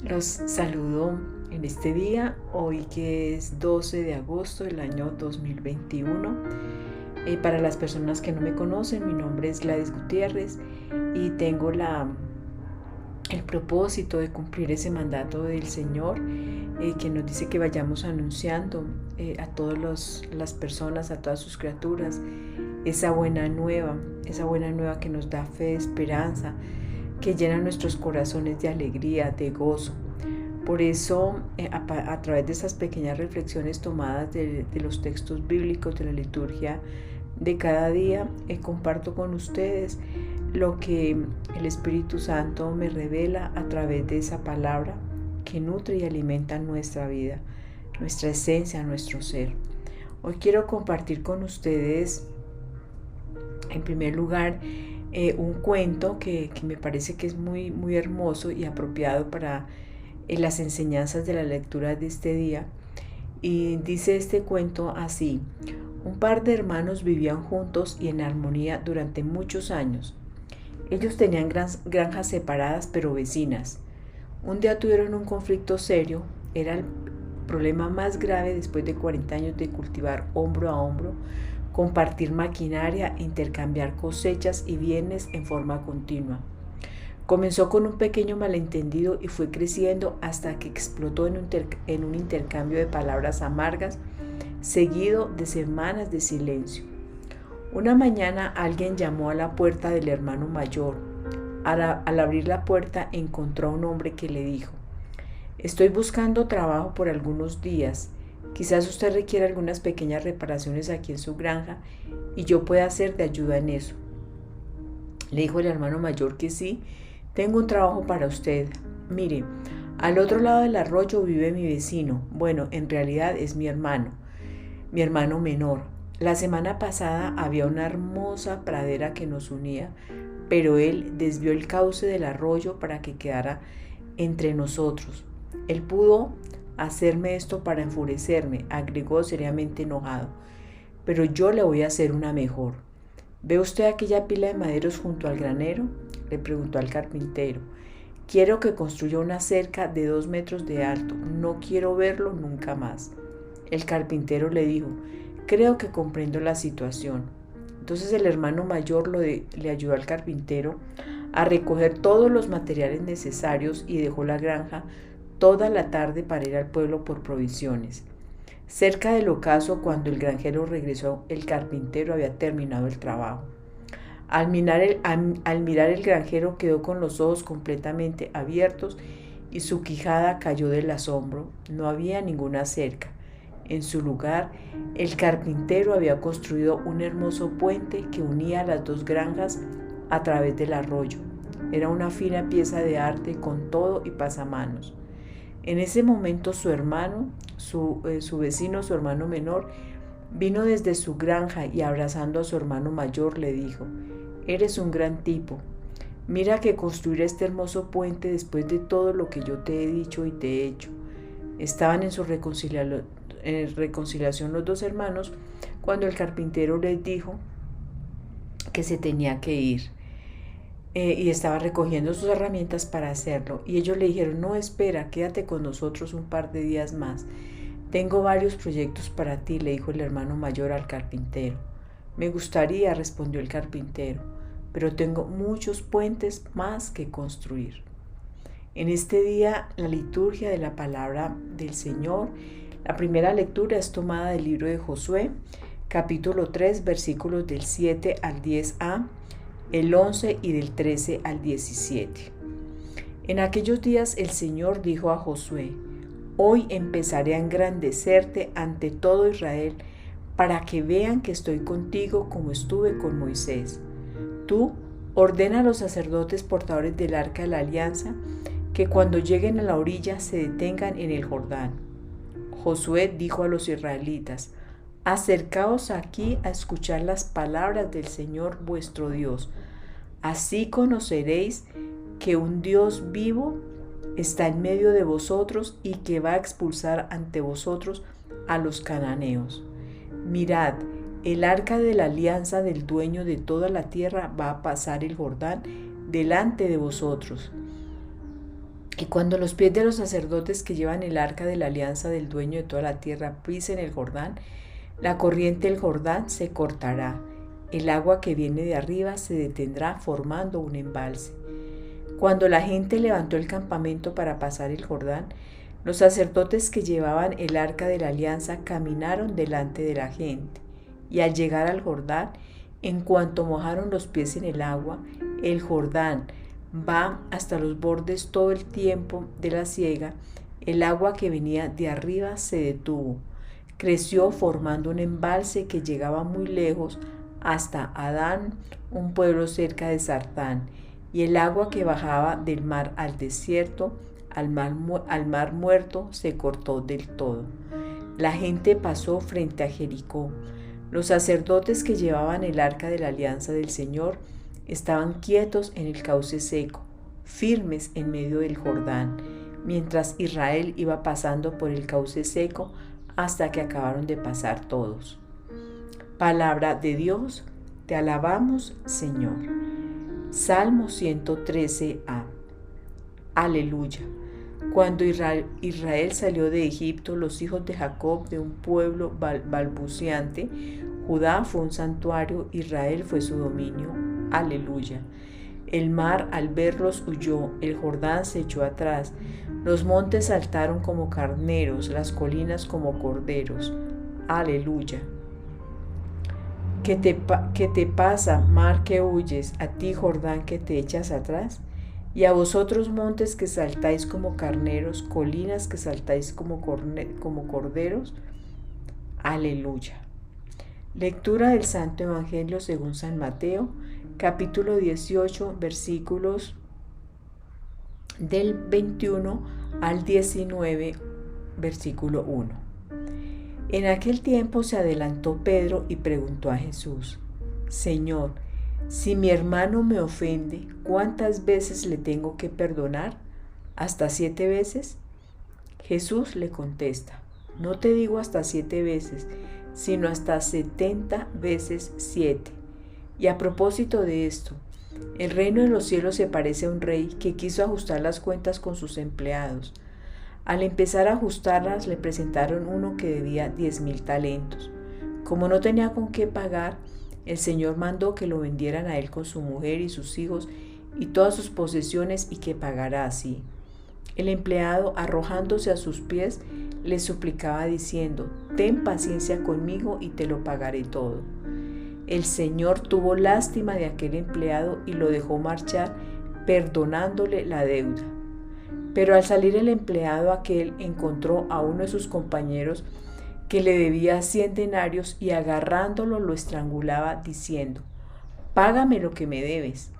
Los saludo en este día, hoy que es 12 de agosto del año 2021. Para las personas que no me conocen, mi nombre es Gladys Gutiérrez y tengo el propósito de cumplir ese mandato del Señor que nos dice que vayamos anunciando a todas las personas, a todas sus criaturas, esa buena nueva que nos da fe, esperanza, que llena nuestros corazones de alegría, de gozo. Por eso, a través de esas pequeñas reflexiones tomadas de los textos bíblicos, de la liturgia de cada día, comparto con ustedes lo que el Espíritu Santo me revela a través de esa palabra que nutre y alimenta nuestra vida, nuestra esencia, nuestro ser. Hoy quiero compartir con ustedes, en primer lugar, un cuento que me parece que es muy hermoso y apropiado para las enseñanzas de la lectura de este día. Y dice este cuento así: un par de hermanos vivían juntos y en armonía durante muchos años. Ellos tenían granjas separadas pero vecinas. Un día tuvieron un conflicto serio. Era el problema más grave después de 40 años de cultivar hombro a hombro, compartir maquinaria, intercambiar cosechas y bienes en forma continua. Comenzó con un pequeño malentendido y fue creciendo hasta que explotó en un intercambio de palabras amargas, seguido de semanas de silencio. Una mañana alguien llamó a la puerta del hermano mayor. Al abrir la puerta encontró a un hombre que le dijo: estoy buscando trabajo por algunos días. Quizás usted requiera algunas pequeñas reparaciones aquí en su granja y yo pueda ser de ayuda en eso. Le dijo el hermano mayor que sí. Tengo un trabajo para usted. Mire, al otro lado del arroyo vive mi vecino. Bueno, en realidad es mi hermano menor. La semana pasada había una hermosa pradera que nos unía, pero él desvió el cauce del arroyo para que quedara entre nosotros. Él pudo hacerme esto para enfurecerme, agregó seriamente enojado, pero yo le voy a hacer una mejor. ¿Ve usted aquella pila de maderos junto al granero?, le preguntó al carpintero. Quiero que construya una cerca de 2 metros de alto. No quiero verlo nunca más. El carpintero le dijo: creo que comprendo la situación. Entonces el hermano mayor le ayudó al carpintero a recoger todos los materiales necesarios y dejó la granja toda la tarde para ir al pueblo por provisiones. Cerca del ocaso, cuando el granjero regresó, el carpintero había terminado el trabajo. Al mirar el granjero quedó con los ojos completamente abiertos y su quijada cayó del asombro. No había ninguna cerca. En su lugar, el carpintero había construido un hermoso puente que unía las dos granjas a través del arroyo. Era una fina pieza de arte con todo y pasamanos. En ese momento su vecino, su hermano menor, vino desde su granja y abrazando a su hermano mayor le dijo: eres un gran tipo. Mira que construir este hermoso puente después de todo lo que yo te he dicho y te he hecho. Estaban en su reconciliación los dos hermanos cuando el carpintero les dijo que se tenía que ir. Y estaba recogiendo sus herramientas para hacerlo. Y ellos le dijeron: no, espera, quédate con nosotros un par de días más. Tengo varios proyectos para ti, le dijo el hermano mayor al carpintero. Me gustaría, respondió el carpintero, pero tengo muchos puentes más que construir. En este día, la liturgia de la palabra del Señor, la primera lectura es tomada del libro de Josué, capítulo 3, versículos del 7 al 10a, el 11 y del 13 al 17. En aquellos días el Señor dijo a Josué: hoy empezaré a engrandecerte ante todo Israel, para que vean que estoy contigo como estuve con Moisés. Tú ordena a los sacerdotes portadores del arca de la alianza que cuando lleguen a la orilla se detengan en el Jordán. Josué dijo a los israelitas: acercaos aquí a escuchar las palabras del Señor vuestro Dios. Así conoceréis que un Dios vivo está en medio de vosotros y que va a expulsar ante vosotros a los cananeos. Mirad, el arca de la alianza del dueño de toda la tierra va a pasar el Jordán delante de vosotros. Y cuando los pies de los sacerdotes que llevan el arca de la alianza del dueño de toda la tierra pisen el Jordán, la corriente del Jordán se cortará. El agua que viene de arriba se detendrá formando un embalse. Cuando la gente levantó el campamento para pasar el Jordán, los sacerdotes que llevaban el arca de la alianza caminaron delante de la gente. Y al llegar al Jordán, en cuanto mojaron los pies en el agua, el Jordán va hasta los bordes todo el tiempo de la siega. El agua que venía de arriba se detuvo. Creció formando un embalse que llegaba muy lejos hasta Adán, un pueblo cerca de Sartán, y el agua que bajaba del mar al desierto, al mar muerto, se cortó del todo. La gente pasó frente a Jericó. Los sacerdotes que llevaban el arca de la alianza del Señor estaban quietos en el cauce seco, firmes en medio del Jordán, mientras Israel iba pasando por el cauce seco hasta que acabaron de pasar todos. Palabra de Dios, te alabamos, Señor. Salmo 113a. Aleluya. Cuando Israel salió de Egipto, los hijos de Jacob de un pueblo balbuciante, Judá fue un santuario, Israel fue su dominio. Aleluya. El mar al verlos huyó, el Jordán se echó atrás, los montes saltaron como carneros, las colinas como corderos. Aleluya. ¿Qué te pasa, mar que huyes, a ti, Jordán, que te echas atrás? Y a vosotros, montes que saltáis como carneros, colinas que saltáis como corderos. Aleluya. Lectura del Santo Evangelio según San Mateo, capítulo 18, versículos del 21 al 19, versículo 1. En aquel tiempo se adelantó Pedro y preguntó a Jesús: Señor, si mi hermano me ofende, ¿cuántas veces le tengo que perdonar? ¿Hasta 7 veces? Jesús le contesta: No te digo hasta 7 veces, sino hasta 70 veces 7. Y a propósito de esto, el reino de los cielos se parece a un rey que quiso ajustar las cuentas con sus empleados. Al empezar a ajustarlas, le presentaron uno que debía 10,000 talentos. Como no tenía con qué pagar, el Señor mandó que lo vendieran a él con su mujer y sus hijos y todas sus posesiones y que pagara así. El empleado, arrojándose a sus pies, le suplicaba diciendo: Ten paciencia conmigo y te lo pagaré todo. El Señor tuvo lástima de aquel empleado y lo dejó marchar, perdonándole la deuda. Pero al salir el empleado aquel encontró a uno de sus compañeros que le debía 100 denarios y agarrándolo lo estrangulaba diciendo: Págame lo que me debes.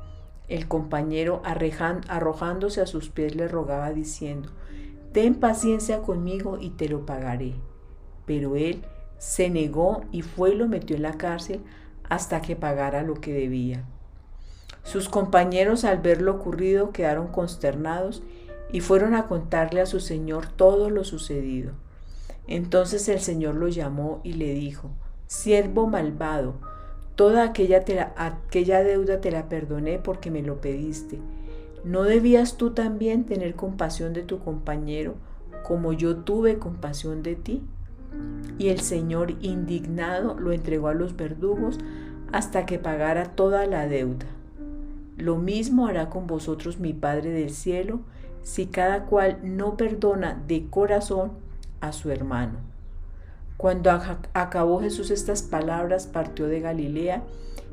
El compañero, arrojándose a sus pies, le rogaba diciendo: Ten paciencia conmigo y te lo pagaré. Pero él se negó y fue y lo metió en la cárcel hasta que pagara lo que debía. Sus compañeros, al ver lo ocurrido, quedaron consternados y fueron a contarle a su señor todo lo sucedido. Entonces el Señor lo llamó y le dijo: Siervo malvado, toda aquella deuda te la perdoné porque me lo pediste. ¿No debías tú también tener compasión de tu compañero como yo tuve compasión de ti? Y el Señor, indignado, lo entregó a los verdugos hasta que pagara toda la deuda. Lo mismo hará con vosotros mi Padre del cielo, si cada cual no perdona de corazón a su hermano. Cuando acabó Jesús estas palabras, partió de Galilea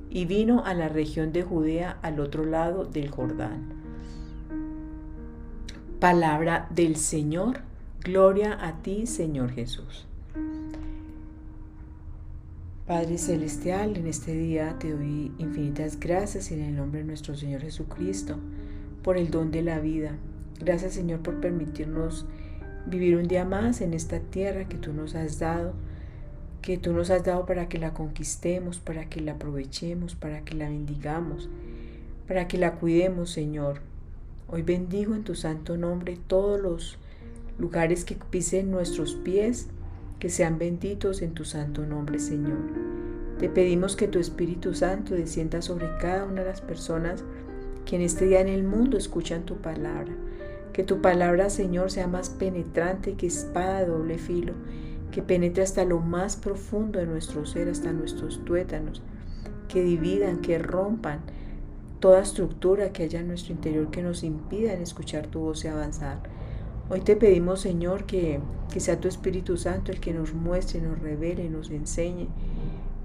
y vino a la región de Judea al otro lado del Jordán. Palabra del Señor. Gloria a ti, Señor Jesús. Padre Celestial, en este día te doy infinitas gracias en el nombre de nuestro Señor Jesucristo por el don de la vida. Gracias, Señor, por permitirnos vivir un día más en esta tierra que tú nos has dado, para que la conquistemos, para que la aprovechemos, para que la bendigamos, para que la cuidemos, Señor. Hoy bendigo en tu santo nombre todos los lugares que pisen nuestros pies, que sean benditos en tu santo nombre, Señor. Te pedimos que tu Espíritu Santo descienda sobre cada una de las personas que en este día en el mundo escuchan tu palabra. Que tu palabra, Señor, sea más penetrante que espada de doble filo, que penetre hasta lo más profundo de nuestro ser, hasta nuestros tuétanos, que dividan, que rompan toda estructura que haya en nuestro interior que nos impidan escuchar tu voz y avanzar. Hoy te pedimos, Señor, que sea tu Espíritu Santo el que nos muestre, nos revele, nos enseñe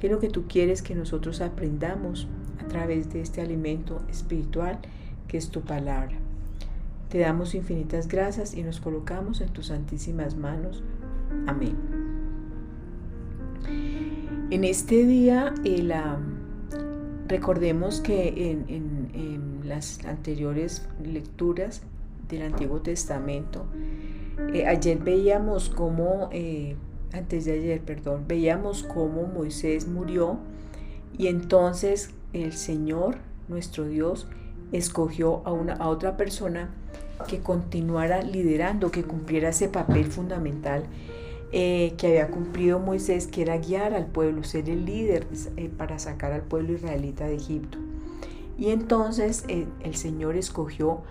qué es lo que tú quieres que nosotros aprendamos a través de este alimento espiritual que es tu palabra. Te damos infinitas gracias y nos colocamos en tus santísimas manos. Amén. En este día, recordemos que en las anteriores lecturas del Antiguo Testamento, veíamos cómo Moisés murió y entonces el Señor, nuestro Dios, escogió a otra persona que continuara liderando, que cumpliera ese papel fundamental que había cumplido Moisés, que era guiar al pueblo, ser el líder para sacar al pueblo israelita de Egipto. Y entonces el Señor escogió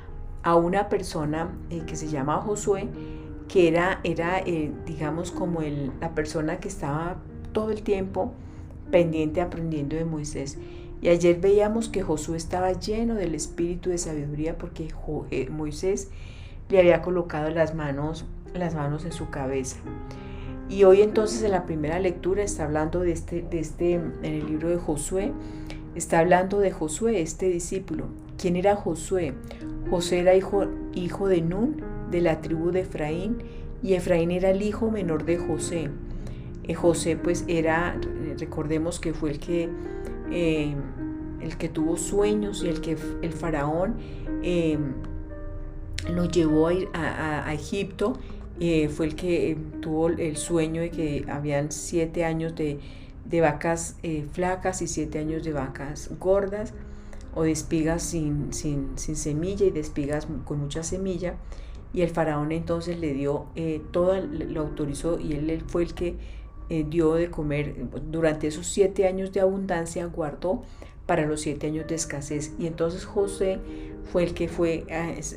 a una persona que se llama Josué, que era digamos, como la persona que estaba todo el tiempo pendiente aprendiendo de Moisés. Y ayer veíamos que Josué estaba lleno del espíritu de sabiduría porque Moisés le había colocado las manos en su cabeza. Y hoy entonces en la primera lectura está hablando en el libro de Josué, está hablando de Josué, este discípulo. ¿Quién era Josué? Josué era hijo de Nun, de la tribu de Efraín, y Efraín era el hijo menor de José. José pues recordemos que fue el que tuvo sueños y el faraón lo llevó a ir a Egipto. Fue el que tuvo el sueño de que habían 7 años de vacas flacas y 7 años de vacas gordas, o de espigas sin semilla y de espigas con mucha semilla. Y el faraón entonces le dio lo autorizó, y él fue el que dio de comer durante esos 7 años de abundancia, guardó para los 7 años de escasez. Y entonces José fue el que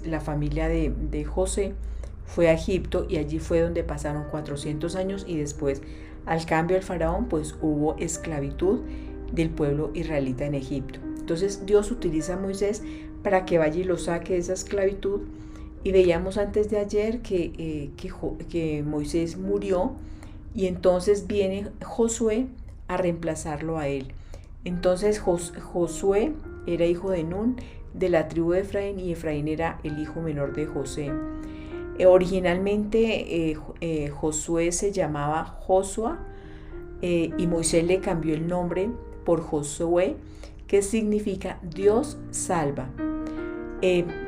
la familia de José fue a Egipto, y allí fue donde pasaron 400 años, y después, al cambio del faraón, pues hubo esclavitud del pueblo israelita en Egipto. Entonces Dios utiliza a Moisés para que vaya y lo saque de esa esclavitud. Y veíamos antes de ayer que Moisés murió, y entonces viene Josué a reemplazarlo a él. Entonces Josué era hijo de Nun, de la tribu de Efraín, y Efraín era el hijo menor de José. Originalmente Josué se llamaba Josua, y Moisés le cambió el nombre por Josué, que significa Dios salva.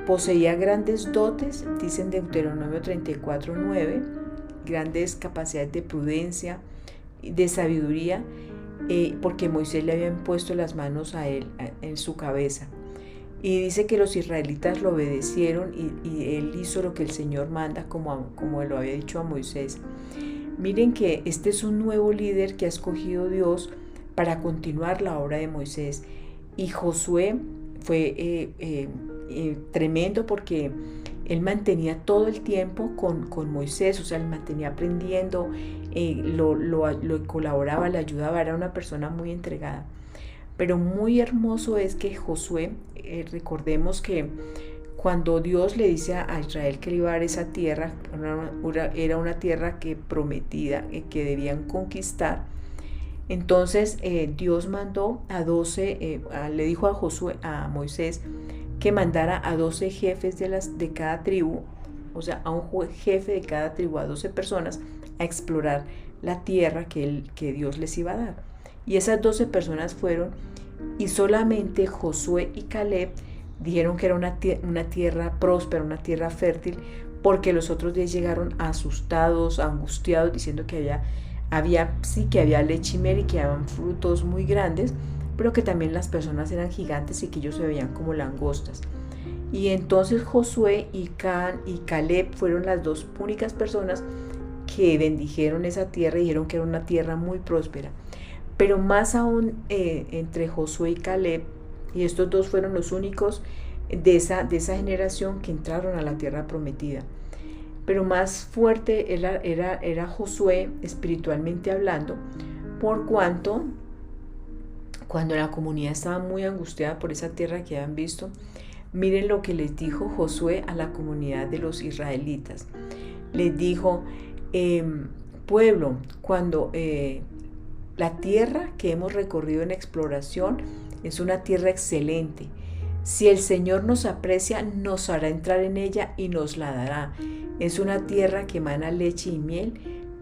Poseía grandes dotes, dicen Deuteronomio 34:9, grandes capacidades de prudencia, de sabiduría, porque Moisés le había puesto las manos a él en su cabeza. Y dice que los israelitas lo obedecieron, y él hizo lo que el Señor manda, como lo había dicho a Moisés. Miren que este es un nuevo líder que ha escogido Dios para continuar la obra de Moisés. Y Josué fue tremendo, porque él mantenía todo el tiempo con Moisés, o sea, él mantenía aprendiendo, lo colaboraba, le ayudaba, era una persona muy entregada. Pero muy hermoso es que Josué, recordemos que cuando Dios le dice a Israel que le iba a dar esa tierra, era una tierra prometida, que debían conquistar. Entonces Dios mandó le dijo a Moisés que mandara a 12 jefes de cada tribu, o sea, a un jefe de cada tribu, a 12 personas, a explorar la tierra que Dios les iba a dar. Y esas 12 personas fueron, y solamente Josué y Caleb dijeron que era una tierra próspera, una tierra fértil, porque los otros 10 llegaron asustados, angustiados, diciendo que había leche y miel, y que habían frutos muy grandes, pero que también las personas eran gigantes y que ellos se veían como langostas. Y entonces Josué y Caleb fueron las 2 únicas personas que bendijeron esa tierra y dijeron que era una tierra muy próspera. Pero más aún, entre Josué y Caleb, y estos 2 fueron los únicos de esa generación que entraron a la tierra prometida. Pero más fuerte era Josué espiritualmente hablando, por cuanto cuando la comunidad estaba muy angustiada por esa tierra que habían visto, miren lo que les dijo Josué a la comunidad de los israelitas. Les dijo, pueblo, cuando la tierra que hemos recorrido en exploración es una tierra excelente. Si el Señor nos aprecia, nos hará entrar en ella y nos la dará. Es una tierra que emana leche y miel,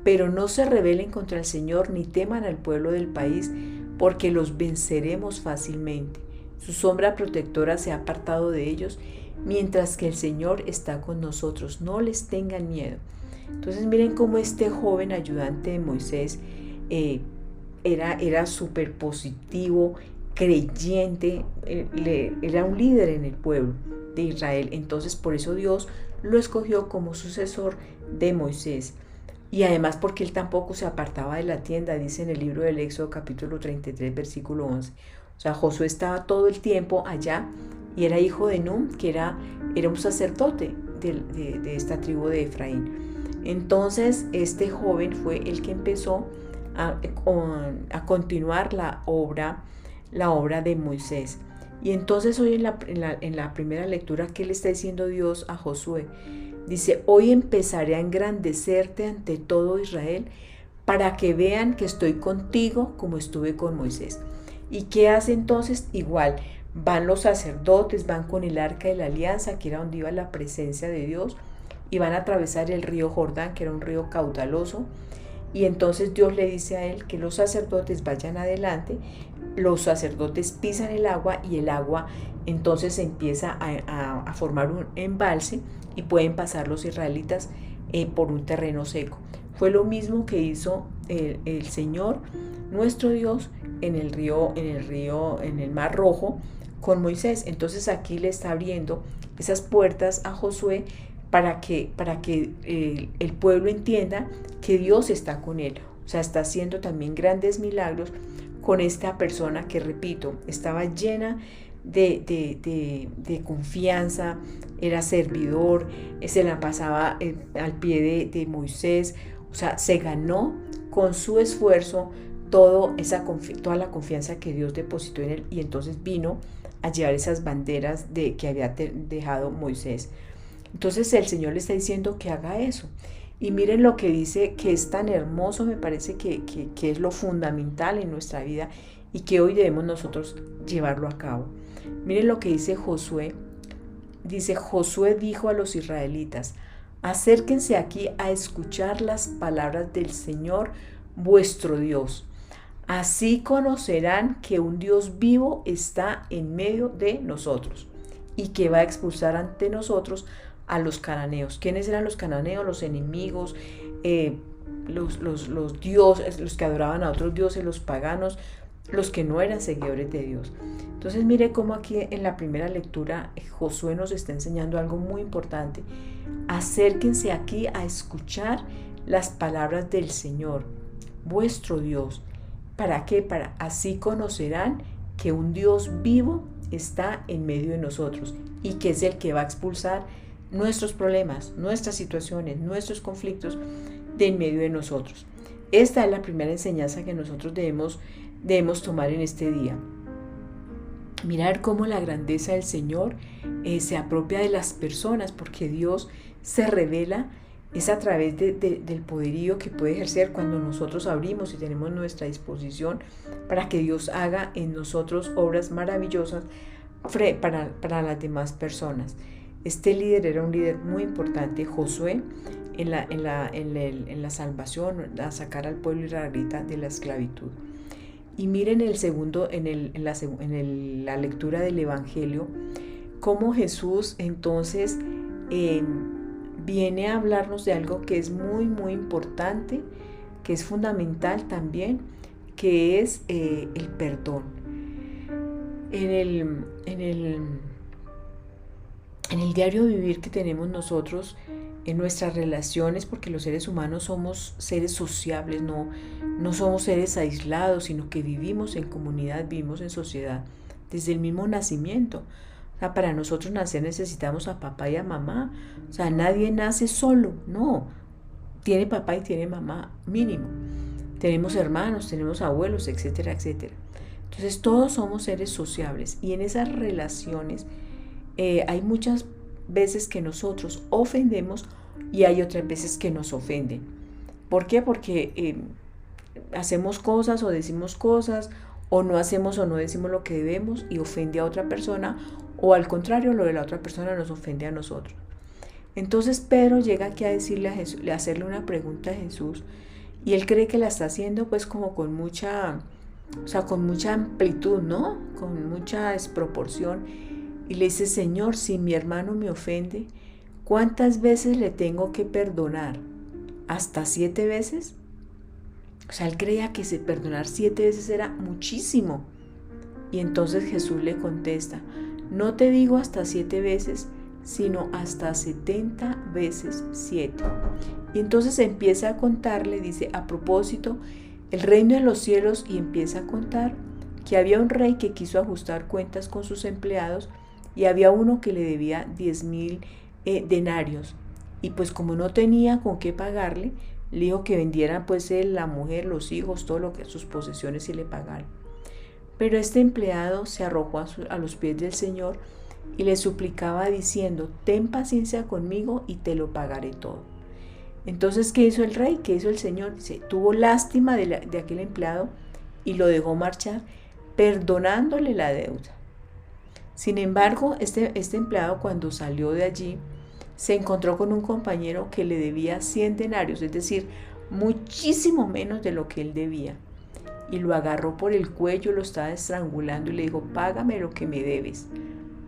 pero no se rebelen contra el Señor ni teman al pueblo del país, porque los venceremos fácilmente. Su sombra protectora se ha apartado de ellos, mientras que el Señor está con nosotros. No les tengan miedo. Entonces miren cómo este joven ayudante de Moisés era súper positivo, creyente, era un líder en el pueblo de Israel. Entonces por eso Dios lo escogió como sucesor de Moisés. Y además porque él tampoco se apartaba de la tienda, dice en el libro del Éxodo capítulo 33 versículo 11. O sea, Josué estaba todo el tiempo allá y era hijo de Nun, que era un sacerdote de esta tribu de Efraín. Entonces este joven fue el que empezó a continuar la obra de Moisés. Y entonces hoy en la primera lectura, ¿qué le está diciendo Dios a Josué? Dice, hoy empezaré a engrandecerte ante todo Israel para que vean que estoy contigo como estuve con Moisés. ¿Y qué hace entonces? Igual, van los sacerdotes, van con el arca de la alianza, que era donde iba la presencia de Dios, y van a atravesar el río Jordán, que era un río caudaloso. Y entonces Dios le dice a él que los sacerdotes vayan adelante, los sacerdotes pisan el agua y el agua entonces empieza a formar un embalse y pueden pasar los israelitas por un terreno seco. Fue lo mismo que hizo el Señor, nuestro Dios, en el Mar Rojo con Moisés. Entonces aquí le está abriendo esas puertas a Josué para que el pueblo entienda que Dios está con él. O sea, está haciendo también grandes milagros con esta persona que, repito, estaba llena de confianza, era servidor, se la pasaba al pie de Moisés. O sea, se ganó con su esfuerzo toda la confianza que Dios depositó en él, y entonces vino a llevar esas banderas que había dejado Moisés. Entonces el Señor le está diciendo que haga eso. Y miren lo que dice, que es tan hermoso, me parece que es lo fundamental en nuestra vida y que hoy debemos nosotros llevarlo a cabo. Miren lo que dice Josué. Dice, Josué dijo a los israelitas, acérquense aquí a escuchar las palabras del Señor vuestro Dios. Así conocerán que un Dios vivo está en medio de nosotros y que va a expulsar ante nosotros a los cananeos. ¿Quiénes eran los cananeos? Los enemigos, los dioses, los que adoraban a otros dioses, los paganos, los que no eran seguidores de Dios. Entonces mire cómo aquí en la primera lectura Josué nos está enseñando algo muy importante. Acérquense aquí a escuchar las palabras del Señor, vuestro Dios. ¿Para qué? Para así conocerán que un Dios vivo está en medio de nosotros y que es el que va a expulsar nuestros problemas, nuestras situaciones, nuestros conflictos de en medio de nosotros. Esta es la primera enseñanza que nosotros debemos tomar en este día. Mirar cómo la grandeza del Señor se apropia de las personas, porque Dios se revela es a través del poderío que puede ejercer cuando nosotros abrimos y tenemos nuestra disposición para que Dios haga en nosotros obras maravillosas para las demás personas. Este líder era un líder muy importante, Josué, en la salvación, a sacar al pueblo israelita de la esclavitud. Y miren en la lectura del Evangelio, cómo Jesús entonces viene a hablarnos de algo que es muy, muy importante, que es fundamental también, que es el perdón. En el diario vivir que tenemos nosotros, en nuestras relaciones, porque los seres humanos somos seres sociables, no somos seres aislados, sino que vivimos en comunidad, vivimos en sociedad, desde el mismo nacimiento. O sea, para nosotros nacer necesitamos a papá y a mamá. O sea, nadie nace solo, no. Tiene papá y tiene mamá, mínimo. Tenemos hermanos, tenemos abuelos, etcétera, etcétera. Entonces todos somos seres sociables y en esas relaciones hay muchas veces que nosotros ofendemos y hay otras veces que nos ofenden. ¿Por qué? Porque hacemos cosas o decimos cosas o no hacemos o no decimos lo que debemos y ofende a otra persona, o al contrario, lo de la otra persona nos ofende a nosotros. Entonces Pedro llega aquí a decirle a Jesús, a hacerle una pregunta a Jesús, y él cree que la está haciendo pues como con mucha, o sea, con mucha amplitud, ¿no? Con mucha desproporción. Y le dice: Señor, si mi hermano me ofende, ¿cuántas veces le tengo que perdonar? ¿Hasta 7 veces? O sea, él creía que perdonar 7 veces era muchísimo. Y entonces Jesús le contesta: no te digo hasta 7 veces, sino hasta 70 veces 7. Y entonces empieza a contarle, dice: a propósito, el reino de los cielos, y empieza a contar que había un rey que quiso ajustar cuentas con sus empleados y había uno que le debía 10,000 denarios. Y pues como no tenía con qué pagarle, le dijo que vendiera pues él, la mujer, los hijos, todo lo que sus posesiones y le pagaran. Pero este empleado se arrojó a los pies del Señor y le suplicaba diciendo: ten paciencia conmigo y te lo pagaré todo. Entonces, ¿qué hizo el rey? ¿Qué hizo el Señor? Dice, tuvo lástima de aquel empleado y lo dejó marchar, perdonándole la deuda. Sin embargo, este empleado, cuando salió de allí, se encontró con un compañero que le debía 100 denarios, es decir, muchísimo menos de lo que él debía. Y lo agarró por el cuello, lo estaba estrangulando y le dijo: págame lo que me debes.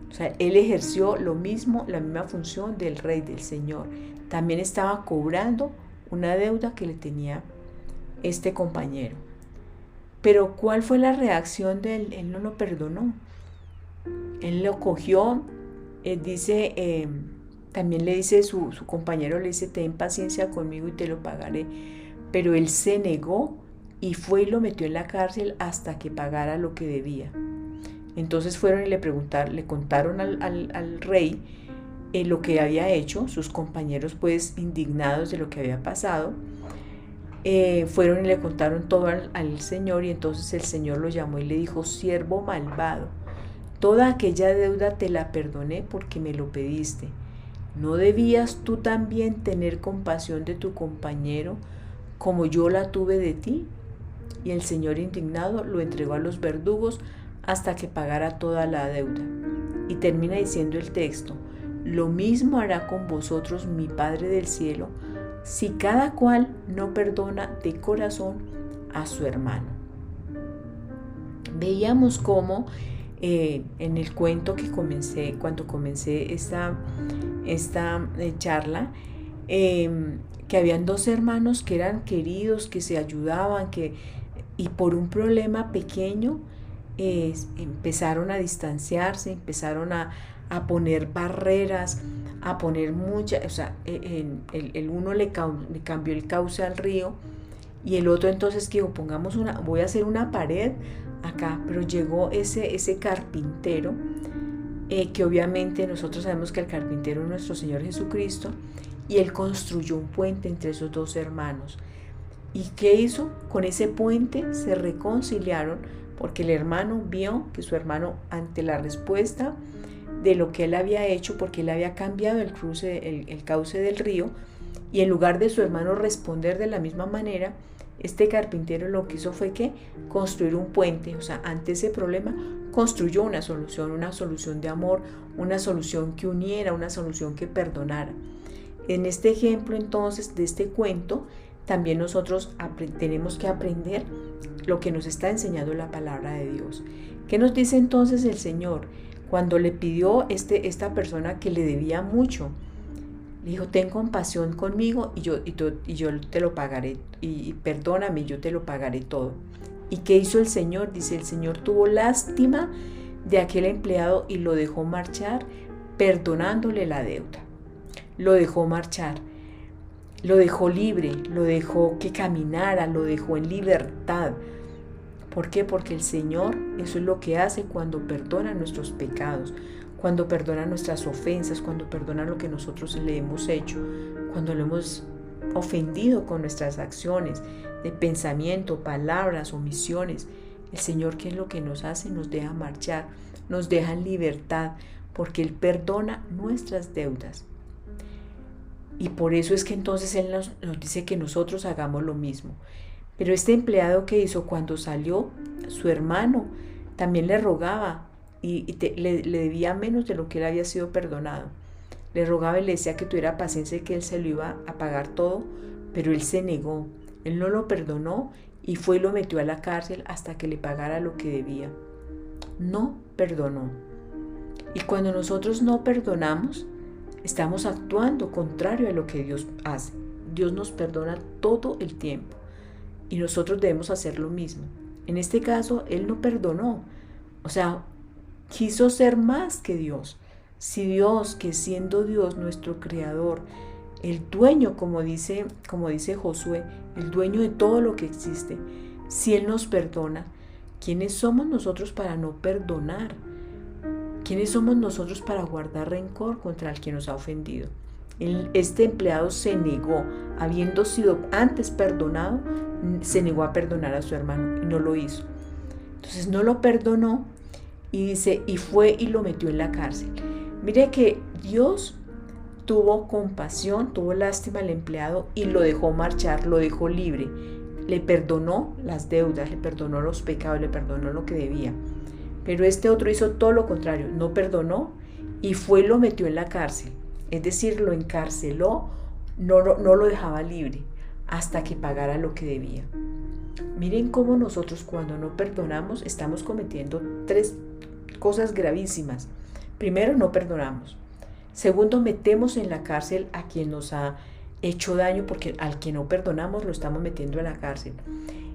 O sea, él ejerció lo mismo, la misma función del rey, del Señor. También estaba cobrando una deuda que le tenía este compañero. Pero ¿cuál fue la reacción de él? Él no lo perdonó. Él lo cogió, también le dice su compañero, le dice: ten paciencia conmigo y te lo pagaré. Pero él se negó y fue y lo metió en la cárcel hasta que pagara lo que debía. Entonces fueron y le contaron al rey lo que había hecho. Sus compañeros, pues indignados de lo que había pasado, fueron y le contaron todo al Señor. Y entonces el Señor lo llamó y le dijo: siervo malvado, toda aquella deuda te la perdoné porque me lo pediste. ¿No debías tú también tener compasión de tu compañero como yo la tuve de ti? Y el Señor, indignado, lo entregó a los verdugos hasta que pagara toda la deuda. Y termina diciendo el texto: lo mismo hará con vosotros mi Padre del cielo, si cada cual no perdona de corazón a su hermano. Veíamos cómo en el cuento que cuando comencé esta charla, que habían 2 hermanos que eran queridos, que se ayudaban, y por un problema pequeño empezaron a distanciarse, empezaron a poner barreras, a poner muchas, o sea, el uno le cambió el cauce al río, y el otro entonces que dijo: voy a hacer una pared acá. Pero llegó ese carpintero, que obviamente nosotros sabemos que el carpintero es nuestro Señor Jesucristo, y él construyó un puente entre esos 2 hermanos. ¿Y qué hizo? Con ese puente se reconciliaron, porque el hermano vio que su hermano, ante la respuesta de lo que él había hecho, porque él había cambiado el cauce del río, y en lugar de su hermano responder de la misma manera, este carpintero lo que hizo fue que construir un puente. O sea, ante ese problema construyó una solución de amor, una solución que uniera, una solución que perdonara. En este ejemplo entonces de este cuento, también nosotros tenemos que aprender lo que nos está enseñando la palabra de Dios. ¿Qué nos dice entonces el Señor? Cuando le pidió esta persona que le debía mucho, le dijo: ten compasión conmigo y yo te lo pagaré, y perdóname, yo te lo pagaré todo. ¿Y qué hizo el Señor? Dice: el Señor tuvo lástima de aquel empleado y lo dejó marchar, perdonándole la deuda. Lo dejó marchar, lo dejó libre, lo dejó que caminara, lo dejó en libertad. ¿Por qué? Porque el Señor, eso es lo que hace cuando perdona nuestros pecados, cuando perdona nuestras ofensas, cuando perdona lo que nosotros le hemos hecho, cuando lo hemos ofendido con nuestras acciones de pensamiento, palabras, omisiones. El Señor, ¿qué es lo que nos hace? Nos deja marchar, nos deja en libertad, porque Él perdona nuestras deudas. Y por eso es que entonces Él nos dice que nosotros hagamos lo mismo. Pero este empleado que hizo cuando salió, su hermano también le rogaba le debía menos de lo que él había sido perdonado. Le rogaba y le decía que tuviera paciencia y que él se lo iba a pagar todo, pero él se negó. Él no lo perdonó y fue y lo metió a la cárcel hasta que le pagara lo que debía. No perdonó. Y cuando nosotros no perdonamos, estamos actuando contrario a lo que Dios hace. Dios nos perdona todo el tiempo y nosotros debemos hacer lo mismo. En este caso, Él no perdonó. O sea, quiso ser más que Dios. Si Dios, que siendo Dios nuestro creador, el dueño, como dice Josué, el dueño de todo lo que existe, si Él nos perdona, ¿quiénes somos nosotros para no perdonar? ¿Quiénes somos nosotros para guardar rencor contra el que nos ha ofendido? Este empleado se negó, habiendo sido antes perdonado, se negó a perdonar a su hermano y no lo hizo. Entonces no lo perdonó y dice, y fue y lo metió en la cárcel. Mire que Dios tuvo compasión, tuvo lástima al empleado y lo dejó marchar, lo dejó libre. Le perdonó las deudas, le perdonó los pecados, le perdonó lo que debía. Pero este otro hizo todo lo contrario, no perdonó y fue y lo metió en la cárcel. Es decir, lo encarceló, no lo dejaba libre hasta que pagara lo que debía. Miren cómo nosotros cuando no perdonamos estamos cometiendo 3 cosas gravísimas. Primero, no perdonamos. Segundo, metemos en la cárcel a quien nos ha hecho daño, porque al que no perdonamos lo estamos metiendo en la cárcel.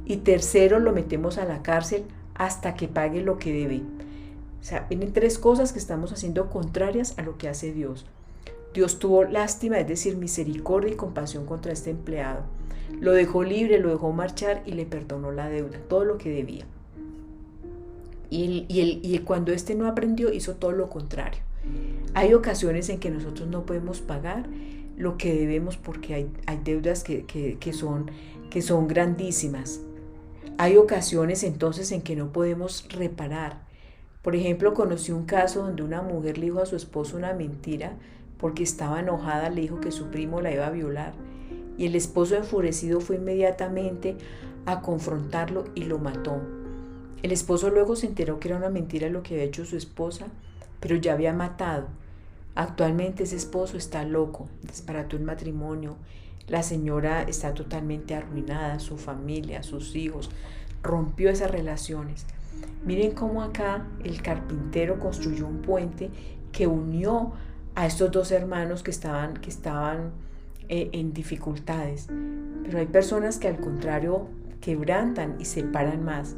Y tercero, lo metemos a la cárcel hasta que pague lo que debe. O sea, vienen 3 cosas que estamos haciendo contrarias a lo que hace Dios. Dios tuvo lástima, es decir, misericordia y compasión contra este empleado. Lo dejó libre, lo dejó marchar y le perdonó la deuda, todo lo que debía. Y cuando este no aprendió, hizo todo lo contrario. Hay ocasiones en que nosotros no podemos pagar lo que debemos porque hay deudas que son grandísimas. Hay ocasiones entonces en que no podemos reparar. Por ejemplo, conocí un caso donde una mujer le dijo a su esposo una mentira porque estaba enojada, le dijo que su primo la iba a violar. Y el esposo enfurecido fue inmediatamente a confrontarlo y lo mató. El esposo luego se enteró que era una mentira lo que había hecho su esposa, pero ya había matado. Actualmente ese esposo está loco, desbarató el matrimonio, la señora está totalmente arruinada, su familia, sus hijos, rompió esas relaciones. Miren cómo acá el carpintero construyó un puente que unió a estos 2 hermanos que estaban en dificultades. Pero hay personas que al contrario quebrantan y separan más.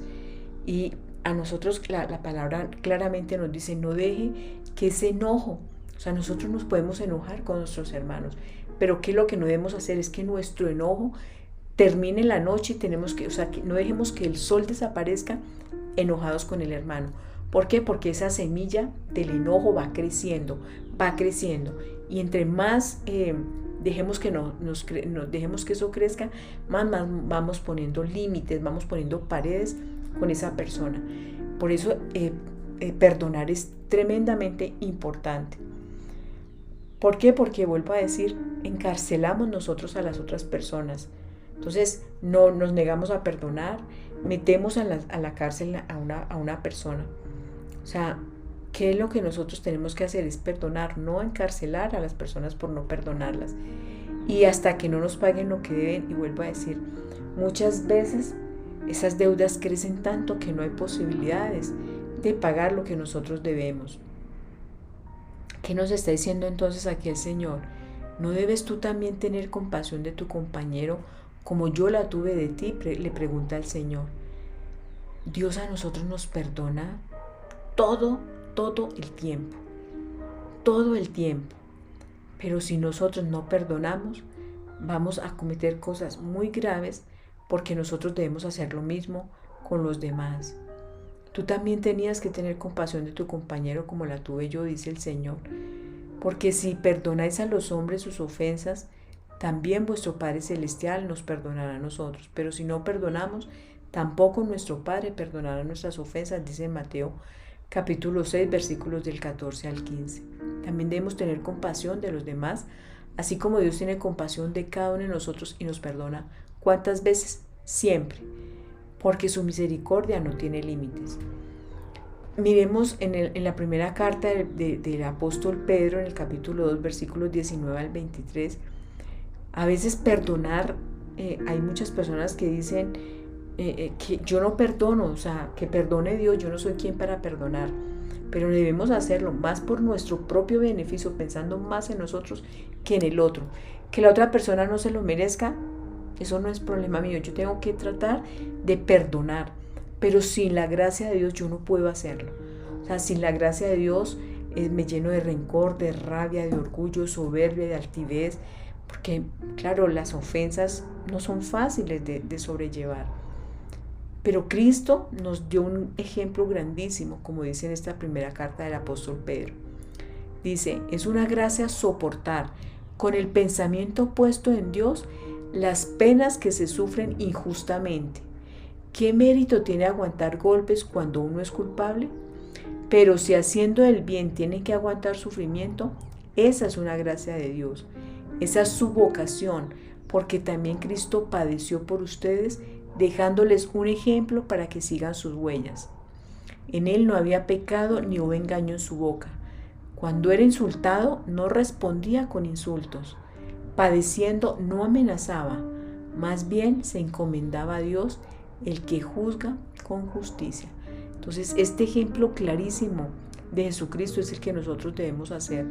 Y a nosotros la palabra claramente nos dice, no deje que ese enojo, o sea, nosotros nos podemos enojar con nuestros hermanos, pero que lo que no debemos hacer es que nuestro enojo termine la noche y que no dejemos que el sol desaparezca enojados con el hermano. ¿Por qué? Porque esa semilla del enojo va creciendo, y entre más dejemos que eso crezca, más vamos poniendo límites, vamos poniendo paredes con esa persona. Por eso perdonar es tremendamente importante. ¿Por qué? Porque vuelvo a decir, encarcelamos nosotros a las otras personas. Entonces no nos negamos a perdonar, metemos a la cárcel a una persona. O sea, ¿qué es lo que nosotros tenemos que hacer? Es perdonar, no encarcelar a las personas por no perdonarlas. Y hasta que no nos paguen lo que deben, y vuelvo a decir, muchas veces esas deudas crecen tanto que no hay posibilidades de pagar lo que nosotros debemos. ¿Qué nos está diciendo entonces aquí el Señor? ¿No debes tú también tener compasión de tu compañero como yo la tuve de ti? Le pregunta el Señor. Dios a nosotros nos perdona todo el tiempo. Todo el tiempo. Pero si nosotros no perdonamos, vamos a cometer cosas muy graves porque nosotros debemos hacer lo mismo con los demás. Tú también tenías que tener compasión de tu compañero como la tuve yo, dice el Señor. Porque si perdonáis a los hombres sus ofensas, también vuestro Padre Celestial nos perdonará a nosotros. Pero si no perdonamos, tampoco nuestro Padre perdonará nuestras ofensas, dice Mateo capítulo 6, versículos del 14 al 15. También debemos tener compasión de los demás, así como Dios tiene compasión de cada uno de nosotros y nos perdona. ¿Cuántas veces? Siempre. Porque su misericordia no tiene límites. Miremos en la primera carta del apóstol Pedro, en el capítulo 2, versículos 19 al 23. A veces perdonar, hay muchas personas que dicen que yo no perdono, o sea, que perdone Dios, yo no soy quien para perdonar. Pero debemos hacerlo más por nuestro propio beneficio, pensando más en nosotros que en el otro. Que la otra persona no se lo merezca, eso no es problema mío. Yo tengo que tratar de perdonar, pero sin la gracia de Dios yo no puedo hacerlo. O sea, sin la gracia de Dios me lleno de rencor, de rabia, de orgullo, soberbia, de altivez, porque claro, las ofensas no son fáciles de sobrellevar. Pero Cristo nos dio un ejemplo grandísimo, como dice en esta primera carta del apóstol Pedro. Dice, es una gracia soportar con el pensamiento puesto en Dios las penas que se sufren injustamente. ¿Qué mérito tiene aguantar golpes cuando uno es culpable? Pero si haciendo el bien tiene que aguantar sufrimiento, esa es una gracia de Dios. Esa es su vocación, porque también Cristo padeció por ustedes, dejándoles un ejemplo para que sigan sus huellas. En él no había pecado ni hubo engaño en su boca. Cuando era insultado, no respondía con insultos. Padeciendo, no amenazaba, más bien se encomendaba a Dios, el que juzga con justicia. Entonces, este ejemplo clarísimo de Jesucristo es el que nosotros debemos hacer.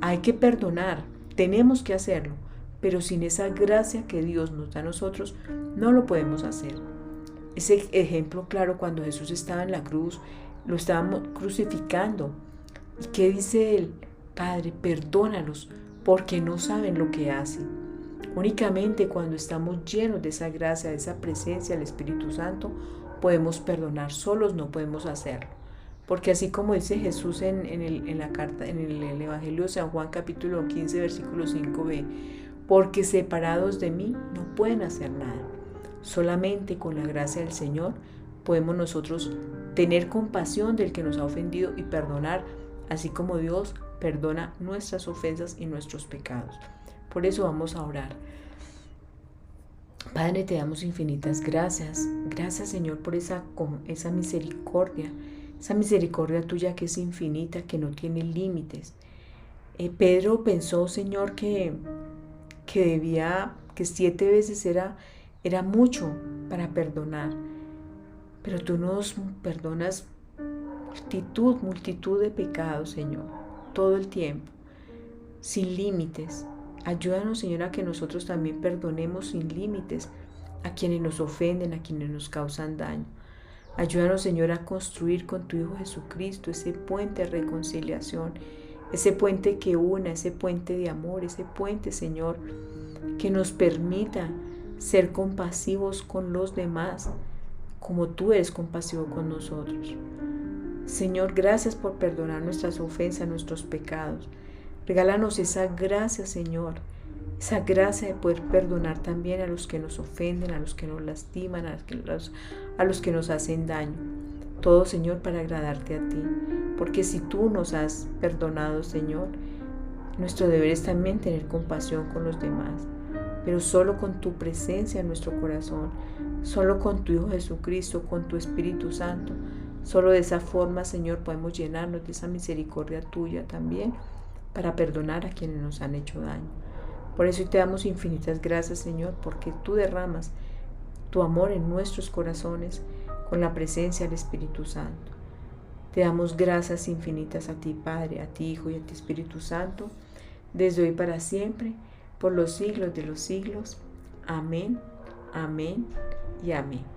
Hay que perdonar, tenemos que hacerlo, pero sin esa gracia que Dios nos da a nosotros, no lo podemos hacer. Ese ejemplo claro, cuando Jesús estaba en la cruz, lo estábamos crucificando. ¿Y qué dice él? Padre, perdónalos, porque no saben lo que hacen. Únicamente cuando estamos llenos de esa gracia, de esa presencia del Espíritu Santo, podemos perdonar. Solos no podemos hacerlo. Porque así como dice Jesús en el Evangelio de San Juan capítulo 15, versículo 5b, porque separados de mí no pueden hacer nada. Solamente con la gracia del Señor podemos nosotros tener compasión del que nos ha ofendido y perdonar, así como Dios perdona nuestras ofensas y nuestros pecados. Por eso vamos a orar. Padre, te damos infinitas gracias. Gracias, Señor, por esa misericordia. Esa misericordia tuya que es infinita, que no tiene límites. Pedro pensó, Señor, que 7 veces era mucho para perdonar. Pero tú nos perdonas multitud de pecados, Señor, todo el tiempo, sin límites. Ayúdanos, Señor, a que nosotros también perdonemos sin límites a quienes nos ofenden, a quienes nos causan daño. Ayúdanos, Señor, a construir con tu Hijo Jesucristo ese puente de reconciliación, ese puente que una, ese puente de amor, ese puente, Señor, que nos permita ser compasivos con los demás, como tú eres compasivo con nosotros. Señor, gracias por perdonar nuestras ofensas, nuestros pecados. Regálanos esa gracia, Señor, esa gracia de poder perdonar también a los que nos ofenden, a los que nos lastiman, a los que nos hacen daño. Todo, Señor, para agradarte a ti. Porque si tú nos has perdonado, Señor, nuestro deber es también tener compasión con los demás. Pero solo con tu presencia en nuestro corazón, solo con tu Hijo Jesucristo, con tu Espíritu Santo, solo de esa forma, Señor, podemos llenarnos de esa misericordia tuya también para perdonar a quienes nos han hecho daño. Por eso te damos infinitas gracias, Señor, porque tú derramas tu amor en nuestros corazones con la presencia del Espíritu Santo. Te damos gracias infinitas a ti, Padre, a ti, Hijo y a ti, Espíritu Santo, desde hoy para siempre, por los siglos de los siglos. Amén, amén y amén.